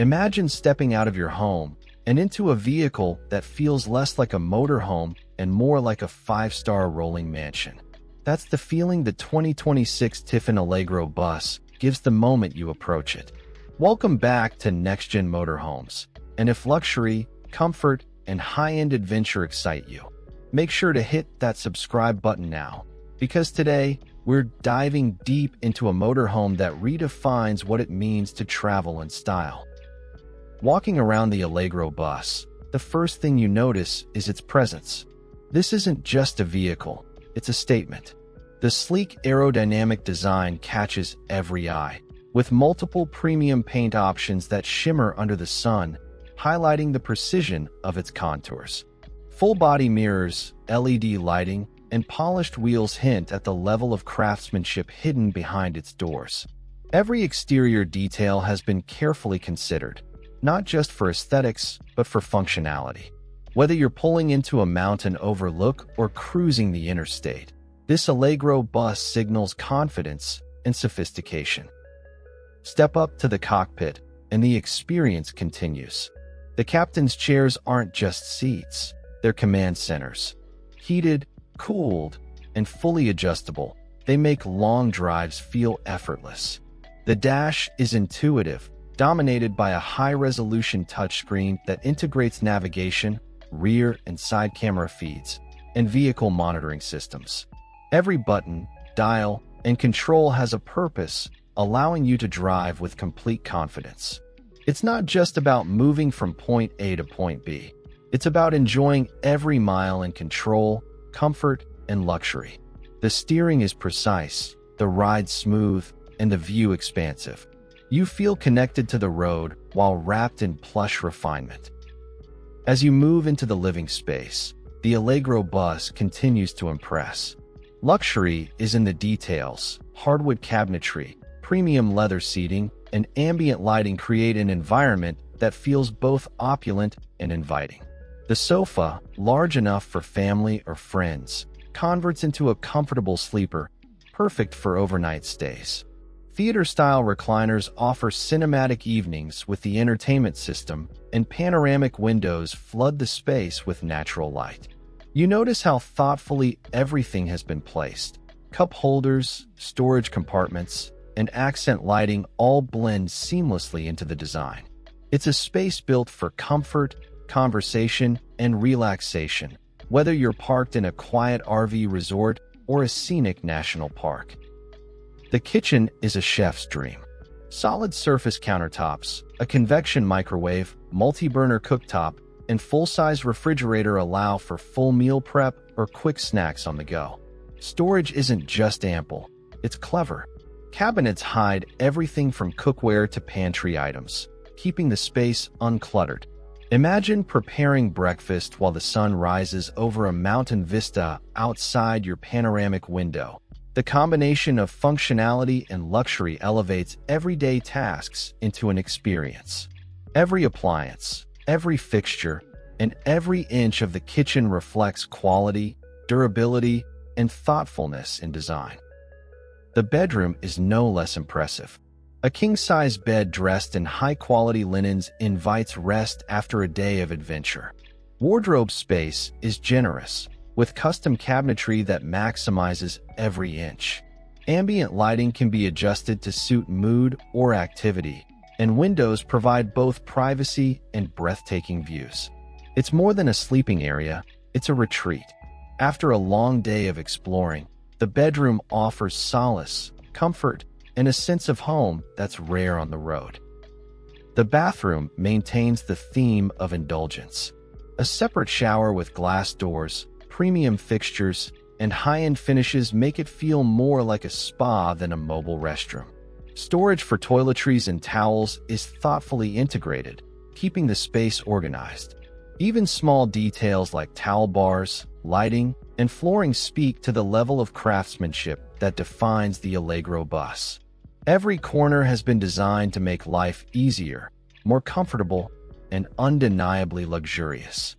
Imagine stepping out of your home and into a vehicle that feels less like a motorhome and more like a five-star rolling mansion. That's the feeling the 2026 Tiffin Allegro Bus gives the moment you approach it. Welcome back to NextGen Motorhomes, and if luxury, comfort, and high-end adventure excite you, make sure to hit that subscribe button now, because today we're diving deep into a motorhome that redefines what it means to travel in style. Walking around the Allegro Bus, the first thing you notice is its presence. This isn't just a vehicle, it's a statement. The sleek aerodynamic design catches every eye, with multiple premium paint options that shimmer under the sun, highlighting the precision of its contours. Full-body mirrors, LED lighting, and polished wheels hint at the level of craftsmanship hidden behind its doors. Every exterior detail has been carefully considered, not just for aesthetics, but for functionality. Whether you're pulling into a mountain overlook or cruising the interstate, this Allegro Bus signals confidence and sophistication. Step up to the cockpit, and the experience continues. The captain's chairs aren't just seats, they're command centers. Heated, cooled, and fully adjustable, they make long drives feel effortless. The dash is intuitive, dominated by a high-resolution touchscreen that integrates navigation, rear and side camera feeds, and vehicle monitoring systems. Every button, dial, and control has a purpose, allowing you to drive with complete confidence. It's not just about moving from point A to point B. It's about enjoying every mile in control, comfort, and luxury. The steering is precise, the ride smooth, and the view expansive. You feel connected to the road while wrapped in plush refinement. As you move into the living space, the Allegro Bus continues to impress. Luxury is in the details. Hardwood cabinetry, premium leather seating, and ambient lighting create an environment that feels both opulent and inviting. The sofa, large enough for family or friends, converts into a comfortable sleeper, perfect for overnight stays. Theater-style recliners offer cinematic evenings with the entertainment system, and panoramic windows flood the space with natural light. You notice how thoughtfully everything has been placed. Cup holders, storage compartments, and accent lighting all blend seamlessly into the design. It's a space built for comfort, conversation, and relaxation, whether you're parked in a quiet RV resort or a scenic national park. The kitchen is a chef's dream. Solid surface countertops, a convection microwave, multi-burner cooktop, and full-size refrigerator allow for full meal prep or quick snacks on the go. Storage isn't just ample, it's clever. Cabinets hide everything from cookware to pantry items, keeping the space uncluttered. Imagine preparing breakfast while the sun rises over a mountain vista outside your panoramic window. The combination of functionality and luxury elevates everyday tasks into an experience. Every appliance, every fixture, and every inch of the kitchen reflects quality, durability, and thoughtfulness in design. The bedroom is no less impressive. A king-size bed dressed in high-quality linens invites rest after a day of adventure. Wardrobe space is generous, with custom cabinetry that maximizes every inch. Ambient lighting can be adjusted to suit mood or activity, and windows provide both privacy and breathtaking views. It's more than a sleeping area, it's a retreat. After a long day of exploring, the bedroom offers solace, comfort, and a sense of home that's rare on the road. The bathroom maintains the theme of indulgence. A separate shower with glass doors, premium fixtures, and high-end finishes make it feel more like a spa than a mobile restroom. Storage for toiletries and towels is thoughtfully integrated, keeping the space organized. Even small details like towel bars, lighting, and flooring speak to the level of craftsmanship that defines the Allegro Bus. Every corner has been designed to make life easier, more comfortable, and undeniably luxurious.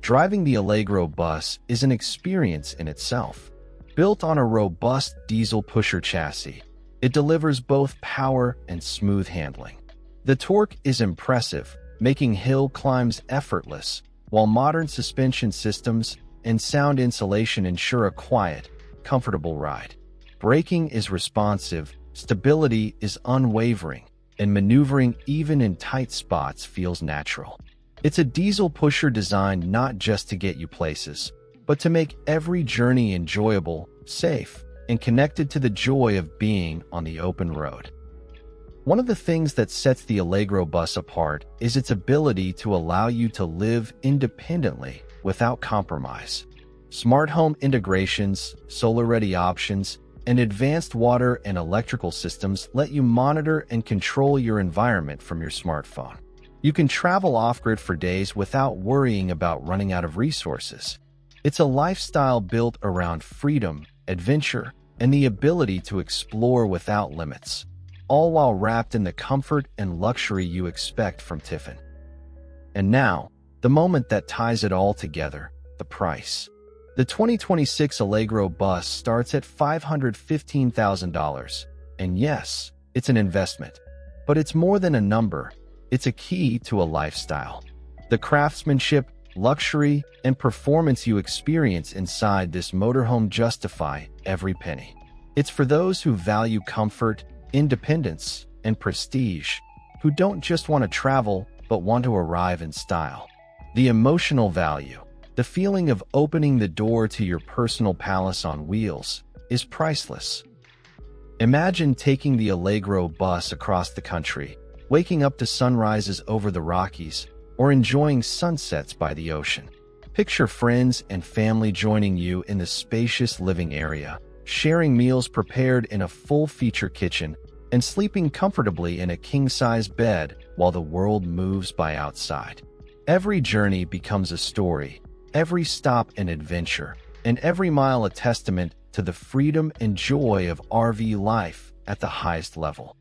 Driving the Allegro Bus is an experience in itself. Built on a robust diesel pusher chassis, it delivers both power and smooth handling. The torque is impressive, making hill climbs effortless, while modern suspension systems and sound insulation ensure a quiet, comfortable ride. Braking is responsive, stability is unwavering, and maneuvering even in tight spots feels natural. It's a diesel pusher designed not just to get you places, but to make every journey enjoyable, safe, and connected to the joy of being on the open road. One of the things that sets the Allegro bus apart is its ability to allow you to live independently without compromise. Smart home integrations, solar-ready options, and advanced water and electrical systems let you monitor and control your environment from your smartphone. You can travel off-grid for days without worrying about running out of resources. It's a lifestyle built around freedom, adventure, and the ability to explore without limits, all while wrapped in the comfort and luxury you expect from Tiffin. And now, the moment that ties it all together, the price. The 2026 Allegro bus starts at $515,000. And yes, it's an investment. But it's more than a number. It's a key to a lifestyle. The craftsmanship, luxury, and performance you experience inside this motorhome justify every penny. It's for those who value comfort, independence, and prestige, who don't just want to travel, but want to arrive in style. The emotional value, the feeling of opening the door to your personal palace on wheels, is priceless. Imagine taking the Allegro bus across the country, waking up to sunrises over the Rockies, or enjoying sunsets by the ocean. Picture friends and family joining you in the spacious living area, sharing meals prepared in a full-feature kitchen, and sleeping comfortably in a king-size bed while the world moves by outside. Every journey becomes a story, every stop an adventure, and every mile a testament to the freedom and joy of RV life at the highest level.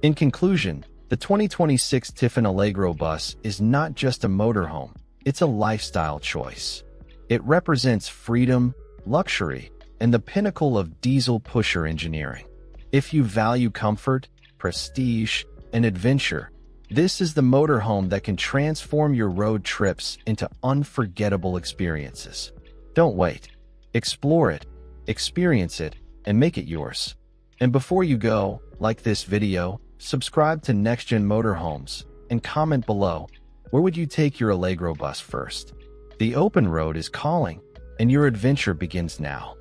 In conclusion, the 2026 Tiffin Allegro bus is not just a motorhome, it's a lifestyle choice. It represents freedom, luxury, and the pinnacle of diesel pusher engineering. If you value comfort, prestige, and adventure, this is the motorhome that can transform your road trips into unforgettable experiences. Don't wait. Explore it, experience it, and make it yours. And before you go, like this video, subscribe to NextGen Motorhomes, and comment below, where would you take your Allegro bus first? The open road is calling, and your adventure begins now.